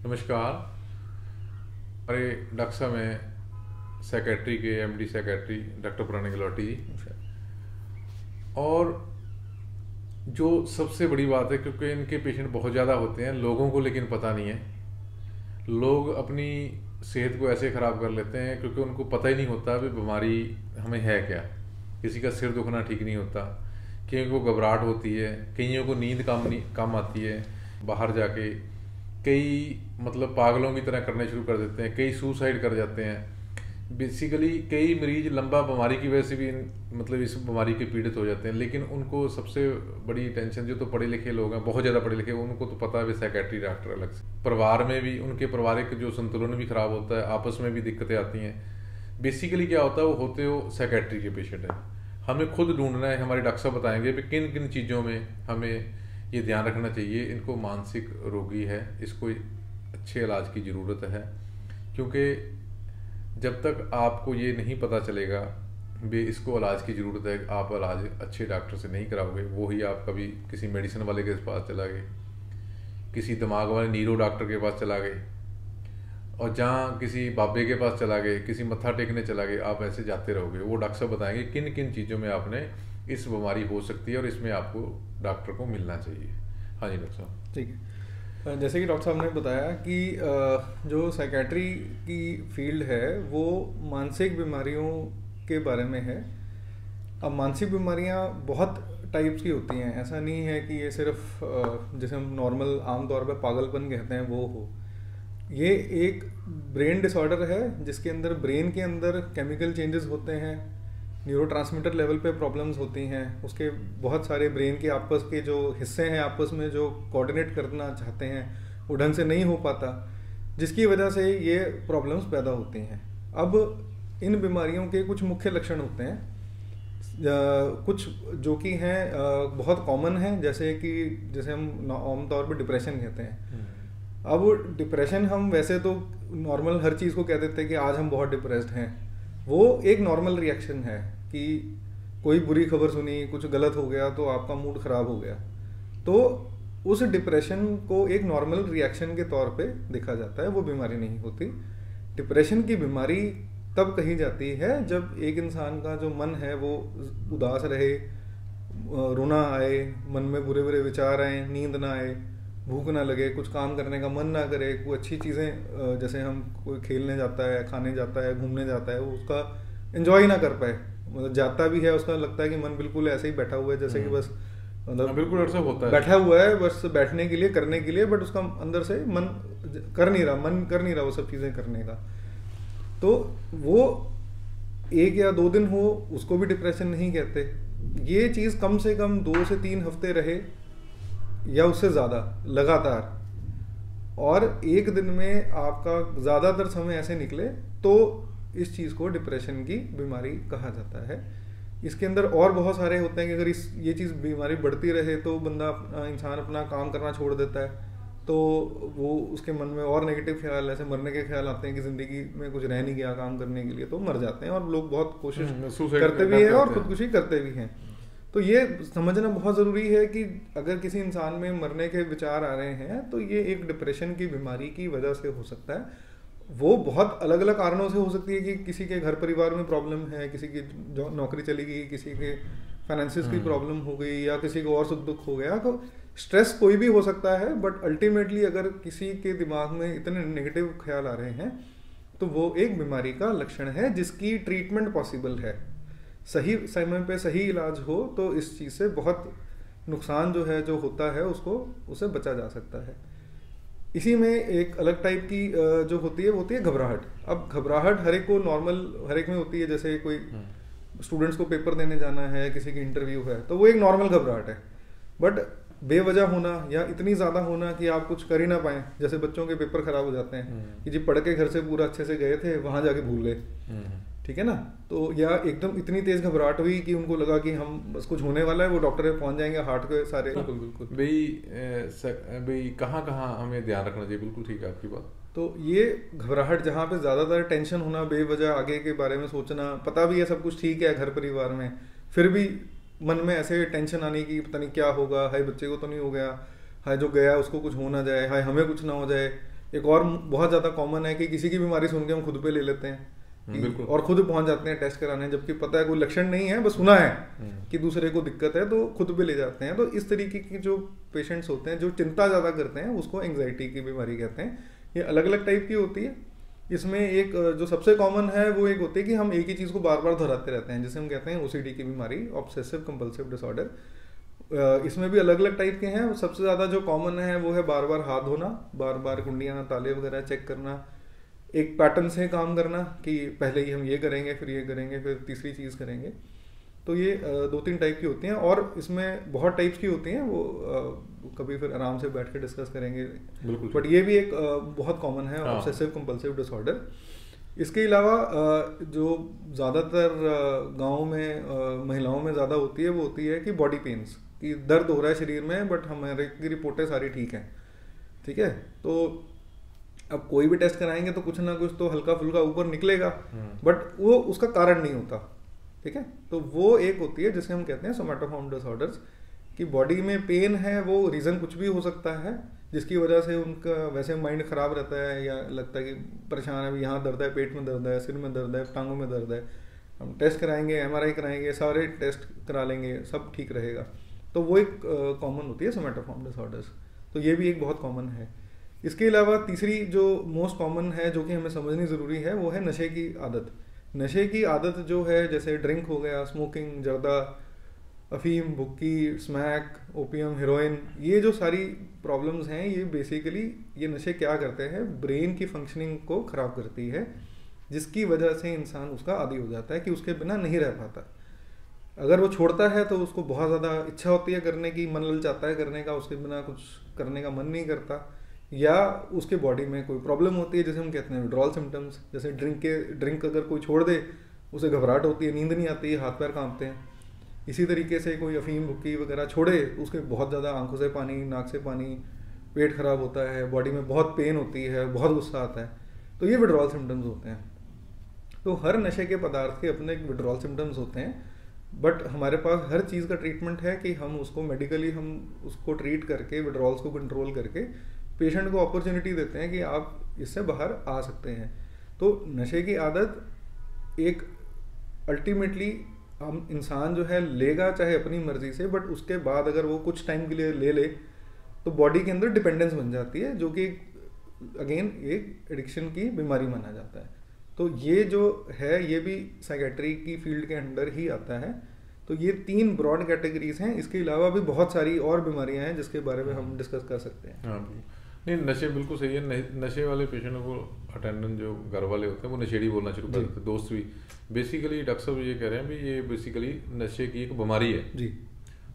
नमस्कार। हमारे डक्सा में सेक्रेटरी के एमडी सेक्रेटरी डॉक्टर पुरानी गलौटी जी। और जो सबसे बड़ी बात है, क्योंकि इनके पेशेंट बहुत ज़्यादा होते हैं लोगों को, लेकिन पता नहीं है। लोग अपनी सेहत को ऐसे ख़राब कर लेते हैं क्योंकि उनको पता ही नहीं होता भी बीमारी हमें है क्या। किसी का सिर दुखना ठीक नहीं होता, कईयों को घबराहट होती है, कईयों को नींद कम आती है। बाहर जाके कई मतलब पागलों की तरह करने शुरू कर देते हैं, कई सुसाइड कर जाते हैं। बेसिकली कई मरीज लंबा बीमारी की वजह से भी मतलब इस बीमारी के पीड़ित हो जाते हैं। लेकिन उनको सबसे बड़ी टेंशन, जो तो पढ़े लिखे लोग हैं, बहुत ज़्यादा पढ़े लिखे, उनको तो पता है भी साइकेट्री डॉक्टर अलग से। परिवार में भी उनके पारिवारिक जो संतुलन भी ख़राब होता है, आपस में भी दिक्कतें आती हैं। बेसिकली क्या होता है, वो होते हो साइकेट्री के पेशेंट हैं। हमें खुद ढूंढना है। हमारे डॉक्टर साहब बताएंगे कि किन किन चीज़ों में हमें ये ध्यान रखना चाहिए। इनको मानसिक रोगी है, इसको अच्छे इलाज की ज़रूरत है। क्योंकि जब तक आपको ये नहीं पता चलेगा भी इसको इलाज की ज़रूरत है, आप इलाज अच्छे डॉक्टर से नहीं कराओगे। वो ही आप कभी किसी मेडिसिन वाले के पास चला गए, किसी दिमाग वाले नीरो डॉक्टर के पास चला गए, और जहाँ किसी बाबे के पास चला गए, किसी मत्था टेकने चला गए, आप ऐसे जाते रहोगे। वो डॉक्टर साहब बताएंगे किन किन चीज़ों में आपने इस बीमारी हो सकती है और इसमें आपको डॉक्टर को मिलना चाहिए। हाँ जी डॉक्टर साहब। ठीक है। जैसे कि डॉक्टर साहब ने बताया कि जो साइकेट्री की फील्ड है वो मानसिक बीमारियों के बारे में है। अब मानसिक बीमारियां बहुत टाइप्स की होती हैं। ऐसा नहीं है कि ये सिर्फ जैसे हम नॉर्मल आमतौर पर पागलपन कहते हैं वो हो। ये एक ब्रेन डिसऑर्डर है जिसके अंदर ब्रेन के अंदर केमिकल चेंजेस होते हैं, न्यूरोट्रांसमीटर लेवल पे प्रॉब्लम्स होती हैं। उसके बहुत सारे ब्रेन के आपस के जो हिस्से हैं आपस में जो कोऑर्डिनेट करना चाहते हैं वो ढंग से नहीं हो पाता, जिसकी वजह से ये प्रॉब्लम्स पैदा होती हैं। अब इन बीमारियों के कुछ मुख्य लक्षण होते हैं, कुछ जो कि हैं बहुत कॉमन हैं, जैसे हम आमतौर पर डिप्रेशन कहते हैं। अब डिप्रेशन हम वैसे तो नॉर्मल हर चीज़ को कह देते हैं कि आज हम बहुत डिप्रेस्ड हैं। वो एक नॉर्मल रिएक्शन है कि कोई बुरी खबर सुनी, कुछ गलत हो गया तो आपका मूड ख़राब हो गया। तो उस डिप्रेशन को एक नॉर्मल रिएक्शन के तौर पे देखा जाता है, वो बीमारी नहीं होती। डिप्रेशन की बीमारी तब कही जाती है जब एक इंसान का जो मन है वो उदास रहे, रोना आए, मन में बुरे बुरे विचार आए, नींद ना आए, भूख ना लगे, कुछ काम करने का मन ना करे, कोई अच्छी चीज़ें जैसे हम कोई खेलने जाता है, खाने जाता है, घूमने जाता है, वो उसका एंजॉय ना कर पाए। मतलब जाता भी है, उसका लगता है कि मन बिल्कुल ऐसे ही बैठा हुआ है जैसे कि बस मतलब बिल्कुल ऐसा होता है, बैठा हुआ है बस बैठने के लिए, करने के लिए, बट उसका अंदर से मन कर नहीं रहा वो सब चीज़ें करने का। तो वो 1 या 2 दिन हो उसको भी डिप्रेशन नहीं कहते। ये चीज़ कम से कम 2 से 3 हफ्ते रहे या उससे ज़्यादा लगातार, और एक दिन में आपका ज़्यादातर समय ऐसे निकले, तो इस चीज़ को डिप्रेशन की बीमारी कहा जाता है। इसके अंदर और बहुत सारे होते हैं कि अगर ये चीज़ बीमारी बढ़ती रहे तो इंसान अपना काम करना छोड़ देता है, तो वो उसके मन में और नेगेटिव ख्याल, ऐसे मरने के ख्याल आते हैं कि ज़िंदगी में कुछ रह नहीं गया काम करने के लिए, तो मर जाते हैं। और लोग बहुत कोशिश करते भी हैं और खुदकुशी करते भी हैं। तो ये समझना बहुत ज़रूरी है कि अगर किसी इंसान में मरने के विचार आ रहे हैं तो ये एक डिप्रेशन की बीमारी की वजह से हो सकता है। वो बहुत अलग अलग कारणों से हो सकती है कि किसी के घर परिवार में प्रॉब्लम है, किसी की जो नौकरी चली गई, किसी के फाइनेंसिस की प्रॉब्लम हो गई, या किसी को और सुख दुख हो गया। तो स्ट्रेस कोई भी हो सकता है, बट अल्टीमेटली अगर किसी के दिमाग में इतने नेगेटिव ख्याल आ रहे हैं तो वो एक बीमारी का लक्षण है जिसकी ट्रीटमेंट पॉसिबल है। सही समय पे सही इलाज हो तो इस चीज़ से बहुत नुकसान जो है जो होता है उसे बचा जा सकता है। इसी में एक अलग टाइप की जो होती है वो होती है घबराहट। अब घबराहट हर एक को नॉर्मल हर एक में होती है। जैसे कोई स्टूडेंट्स को पेपर देने जाना है, किसी की इंटरव्यू है, तो वो एक नॉर्मल घबराहट है। बट बेवजह होना या इतनी ज़्यादा होना कि आप कुछ कर ही ना पाएँ, जैसे बच्चों के पेपर खराब हो जाते हैं कि जी पढ़ के घर से पूरा अच्छे से गए थे, वहाँ जाके भूल गए, ठीक है ना। तो या एकदम इतनी तेज घबराहट हुई कि उनको लगा कि हम बस कुछ होने वाला है, वो डॉक्टर पे पहुंच जाएंगे, हार्ट के सारे। बिल्कुल भाई कहाँ कहाँ हमें ध्यान रखना चाहिए। बिल्कुल ठीक है आपकी बात। तो ये घबराहट जहाँ पे ज़्यादातर टेंशन होना, बेवजह आगे के बारे में सोचना, पता भी है सब कुछ ठीक है घर परिवार में, फिर भी मन में ऐसे टेंशन आने की पता नहीं क्या होगा, हाय बच्चे को तो नहीं हो गया, हाय जो गया उसको कुछ हो ना जाए, हाय हमें कुछ ना हो जाए, एक और बहुत ज़्यादा कॉमन है कि किसी की बीमारी सुन के हम खुद पे ले लेते हैं और खुद पहुंच जाते हैं टेस्ट कराने, जबकि पता है कोई लक्षण नहीं है, बस सुना है कि दूसरे को दिक्कत है तो खुद पे ले जाते हैं। तो इस तरीके की जो पेशेंट्स होते हैं जो चिंता ज़्यादा करते हैं उसको एंग्जाइटी की बीमारी कहते हैं। ये अलग अलग टाइप की होती है। इसमें एक जो सबसे कॉमन है वो एक होती है कि हम एक ही चीज़ को बार बार दोहराते रहते हैं, जिसे हम कहते हैं OCD की बीमारी, ऑब्सेसिव कंपल्सिव डिसऑर्डर। इसमें भी अलग अलग टाइप के हैं। सबसे ज़्यादा जो कॉमन है वो है बार बार हाथ धोना, बार बार कुंडियाँ ताले वगैरह चेक करना, एक पैटर्न से काम करना कि पहले ही हम ये करेंगे फिर ये करेंगे फिर तीसरी चीज़ करेंगे। तो ये 2-3 टाइप की होती हैं और इसमें बहुत टाइप्स की होती हैं, वो कभी फिर आराम से बैठ के डिस्कस करेंगे। बट ये भी एक बहुत कॉमन है ऑब्सेसिव कंपल्सिव डिसऑर्डर। इसके अलावा जो ज़्यादातर गाँव में महिलाओं में ज़्यादा होती है वो होती है कि बॉडी पेन्स, कि दर्द हो रहा है शरीर में बट हमारे की रिपोर्टें सारी ठीक हैं, ठीक है। तो अब कोई भी टेस्ट कराएंगे तो कुछ ना कुछ तो हल्का फुल्का ऊपर निकलेगा, बट वो उसका कारण नहीं होता, ठीक है। तो वो एक होती है जिसे हम कहते हैं सोमैटोफॉर्म डिसऑर्डर्स, कि बॉडी में पेन है, वो रीज़न कुछ भी हो सकता है जिसकी वजह से उनका वैसे माइंड ख़राब रहता है या लगता है कि परेशान है, यहाँ दर्द है, पेट में दर्द है, सिर में दर्द है, टांगों में दर्द है, हम टेस्ट कराएंगे, MRI कराएंगे, सारे टेस्ट करा लेंगे, सब ठीक रहेगा। तो वो एक कॉमन होती है सोमैटोफॉर्म डिसऑर्डर्स। तो ये भी एक बहुत कॉमन है। इसके अलावा तीसरी जो मोस्ट कॉमन है जो कि हमें समझनी ज़रूरी है वो है नशे की आदत। नशे की आदत जो है जैसे ड्रिंक हो गया, स्मोकिंग, जर्दा, अफीम, भुक्की, स्मैक, ओपियम, हेरोइन, ये जो सारी प्रॉब्लम्स हैं ये बेसिकली ये नशे क्या करते हैं, ब्रेन की फंक्शनिंग को ख़राब करती है, जिसकी वजह से इंसान उसका आदी हो जाता है कि उसके बिना नहीं रह पाता। अगर वो छोड़ता है तो उसको बहुत ज़्यादा इच्छा होती है करने की, मन ललचाता है करने का, उसके बिना कुछ करने का मन नहीं करता, या उसके बॉडी में कोई प्रॉब्लम होती है जैसे हम कहते हैं विड्रॉल सिम्टम्स। जैसे ड्रिंक अगर कोई छोड़ दे उसे घबराहट होती है, नींद नहीं आती है, हाथ पैर कांपते हैं। इसी तरीके से कोई अफीम भुक्की वगैरह छोड़े उसके बहुत ज़्यादा आंखों से पानी, नाक से पानी, पेट खराब होता है, बॉडी में बहुत पेन होती है, बहुत गुस्सा आता है। तो ये विड्रॉल सिम्टम्स होते हैं। तो हर नशे के पदार्थ के अपने विड्रॉल सिम्टम्स होते हैं, बट हमारे पास हर चीज़ का ट्रीटमेंट है कि हम उसको मेडिकली हम उसको ट्रीट करके विड्रॉल्स को कंट्रोल करके पेशेंट को अपॉर्चुनिटी देते हैं कि आप इससे बाहर आ सकते हैं। तो नशे की आदत एक अल्टीमेटली हम इंसान जो है लेगा चाहे अपनी मर्जी से, बट उसके बाद अगर वो कुछ टाइम के लिए ले ले तो बॉडी के अंदर डिपेंडेंस बन जाती है, जो कि अगेन एक एडिक्शन की बीमारी माना जाता है। तो ये जो है ये भी साइकेट्री की फील्ड के अंडर ही आता है। तो ये 3 ब्रॉड कैटेगरीज हैं। इसके अलावा भी बहुत सारी और बीमारियां हैं जिसके बारे में हम डिस्कस कर सकते हैं। हाँ, नहीं नशे बिल्कुल सही है। नशे वाले पेशेंटों को अटेंडेंट जो घर वाले होते हैं वो नशेड़ी बोलना शुरू कर देते हैं, दोस्त भी। बेसिकली डॉक्टर साहब ये कह रहे हैं भी ये बेसिकली नशे की एक बीमारी है जी,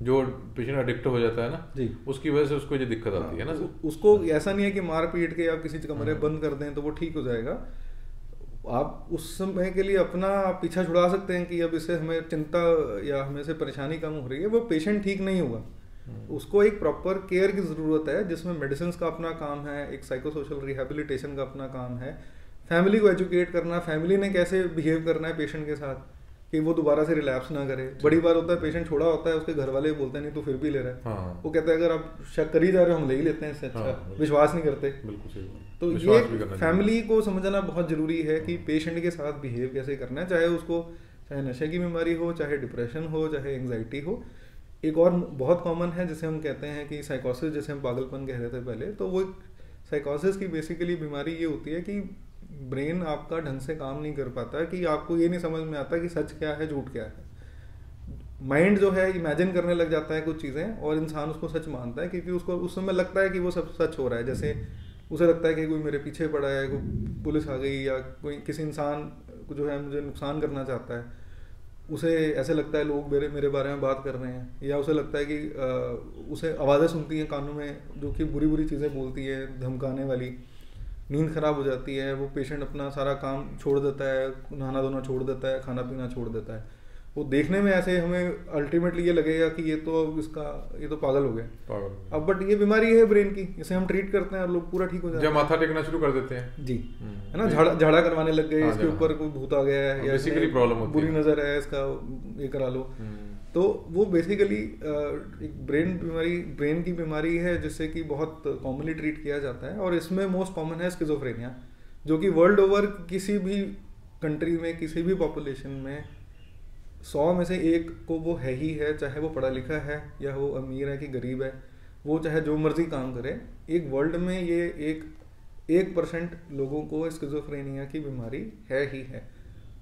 जो पेशेंट एडिक्ट हो जाता है ना जी, उसकी वजह से उसको ये दिक्कत आती है ना सर। उसको ऐसा नहीं है कि मार पीट के आप किसी कमरे बंद कर दें तो वो ठीक हो जाएगा। आप उस समय के लिए अपना पीछा छुड़ा सकते हैं कि अब इससे हमें चिंता या हमें से परेशानी कम हो रही है। वो पेशेंट ठीक नहीं हुआ, उसको एक प्रॉपर केयर की ज़रूरत है जिसमें मेडिसिन का अपना काम है, एक साइकोसोशल रिहेबिलिटेशन का अपना काम है, फैमिली को एजुकेट करना, फैमिली ने कैसे बिहेव करना है पेशेंट के साथ कि वो दोबारा से रिलैप्स ना करे। बड़ी बार होता है पेशेंट छोड़ा होता है, उसके घर वाले बोलते हैं नहीं तो फिर भी ले रहा है। हाँ। वो कहता है अगर आप शक कर ही जा रहे हो हम ले ही लेते हैं इससे अच्छा। हाँ, विश्वास नहीं करते। बिल्कुल सही। तो ये फैमिली को समझना बहुत ज़रूरी है कि पेशेंट के साथ बिहेव कैसे करना है, चाहे उसको चाहे नशे की बीमारी हो, चाहे डिप्रेशन हो, चाहे एंग्जाइटी हो। एक और बहुत कॉमन है जिसे हम कहते हैं कि साइकोसिस, जैसे हम पागलपन कह रहे थे पहले। तो वो साइकोसिस की बेसिकली बीमारी ये होती है कि ब्रेन आपका ढंग से काम नहीं कर पाता, कि आपको ये नहीं समझ में आता कि सच क्या है झूठ क्या है। माइंड जो है इमेजिन करने लग जाता है कुछ चीज़ें और इंसान उसको सच मानता है क्योंकि उसको उस समय लगता है कि वो सब सच हो रहा है। जैसे उसे लगता है कि कोई मेरे पीछे पड़ा है, कोई पुलिस आ गई, या कोई किसी इंसान जो है मुझे नुकसान करना चाहता है। उसे ऐसे लगता है लोग मेरे बारे में बात कर रहे हैं, या उसे लगता है कि उसे आवाज़ें सुनती हैं कानों में जो कि बुरी बुरी चीज़ें बोलती है, धमकाने वाली। नींद ख़राब हो जाती है, वो पेशेंट अपना सारा काम छोड़ देता है, नहाना धोना छोड़ देता है, खाना पीना छोड़ देता है। वो देखने में ऐसे हमें अल्टीमेटली ये लगेगा कि ये तो पागल हो गया। अब बट ये बीमारी है ब्रेन की, इसे हम ट्रीट करते हैं और लोग पूरा ठीक हो जाते हैं। जब माथा टेकना शुरू कर देते हैं जी, है ना, झाड़ा करवाने लग गए, इसके ऊपर कोई भूत आ गया है या बेसिकली प्रॉब्लम होती है, बुरी नजर है, इसका ये करा लो। तो वो बेसिकली एक ब्रेन की बीमारी है जिससे कि बहुत कॉमनली ट्रीट किया जाता है, और इसमें मोस्ट कॉमन है स्किज़ोफ्रेनिया, जो कि वर्ल्ड ओवर किसी भी कंट्री में किसी भी पॉपुलेशन में 100 में से एक को वो है ही है, चाहे वो पढ़ा लिखा है या वो अमीर है कि गरीब है, वो चाहे जो मर्जी काम करे, एक वर्ल्ड में ये 1% लोगों को स्किज़ोफ्रेनिया की बीमारी है ही है।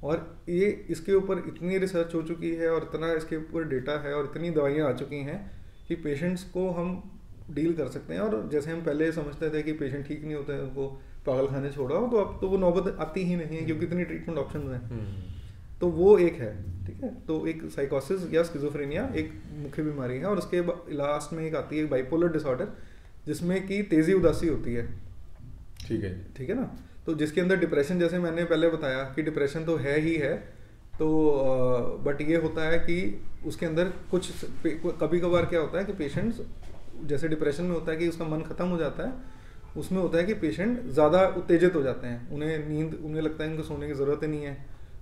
और ये इसके ऊपर इतनी रिसर्च हो चुकी है और इतना इसके ऊपर डेटा है और इतनी दवाइयाँ आ चुकी हैं कि पेशेंट्स को हम डील कर सकते हैं। और जैसे हम पहले समझते थे कि पेशेंट ठीक नहीं होते हैं उनको पागल खाने छोड़ाओ, तो अब तो वो नौबत आती ही नहीं है क्योंकि इतनी ट्रीटमेंट ऑप्शन हैं। तो वो एक है, ठीक है। तो एक साइकोसिस या स्किज़ोफ्रेनिया एक मुख्य बीमारी है, और उसके लास्ट में एक आती है बाइपोलर डिसऑर्डर, जिसमें कि तेज़ी उदासी होती है, ठीक है ना। तो जिसके अंदर डिप्रेशन, जैसे मैंने पहले बताया कि डिप्रेशन तो है ही है, तो बट ये होता है कि उसके अंदर कुछ कभी कभार क्या होता है कि पेशेंट्स, जैसे डिप्रेशन में होता है कि उसका मन खत्म हो जाता है, उसमें होता है कि पेशेंट ज़्यादा उत्तेजित हो जाते हैं, उन्हें लगता है उनको सोने की ज़रूरत ही नहीं है,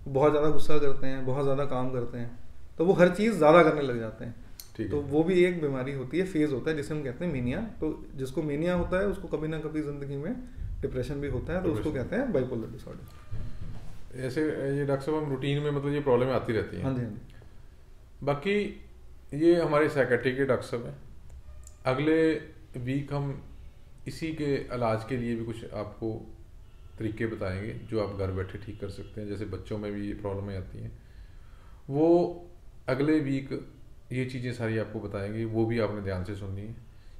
बहुत ज़्यादा गुस्सा करते हैं, बहुत ज़्यादा काम करते हैं, तो वो हर चीज़ ज़्यादा करने लग जाते हैं। तो वो भी एक बीमारी होती है, फेज़ होता है जिसे हम कहते हैं मेनिया। तो जिसको मेनिया होता है उसको कभी ना कभी ज़िंदगी में डिप्रेशन भी होता है, तो उसको कहते हैं बाइपोलर डिसऑर्डर। ऐसे ये डॉक्टर साहब हम रूटीन में मतलब ये प्रॉब्लम आती रहती है। हाँ जी, हाँ जी। बाकी ये हमारे साइकेट्री के डॉक्टर साहब हैं, अगले वीक हम इसी के इलाज के लिए भी कुछ आपको तरीके बताएंगे जो आप घर बैठे ठीक कर सकते हैं। जैसे बच्चों में भी ये प्रॉब्लमें आती हैं, वो अगले वीक ये चीज़ें सारी आपको बताएंगे, वो भी आपने ध्यान से सुननी है,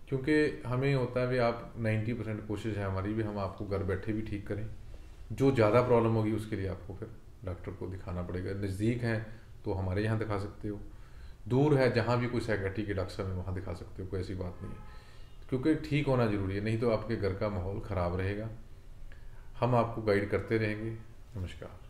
क्योंकि हमें होता है भी आप 90% कोशिश है हमारी भी हम आपको घर बैठे भी ठीक करें। जो ज़्यादा प्रॉब्लम होगी उसके लिए आपको फिर डॉक्टर को दिखाना पड़ेगा। नज़दीक हैं तो हमारे यहाँ दिखा सकते हो, दूर है जहाँ भी कोई साइकेट्री के डॉक्टर है वहाँ दिखा सकते हो, कोई ऐसी बात नहीं है, क्योंकि ठीक होना ज़रूरी है, नहीं तो आपके घर का माहौल ख़राब रहेगा। हम आपको गाइड करते रहेंगे। नमस्कार।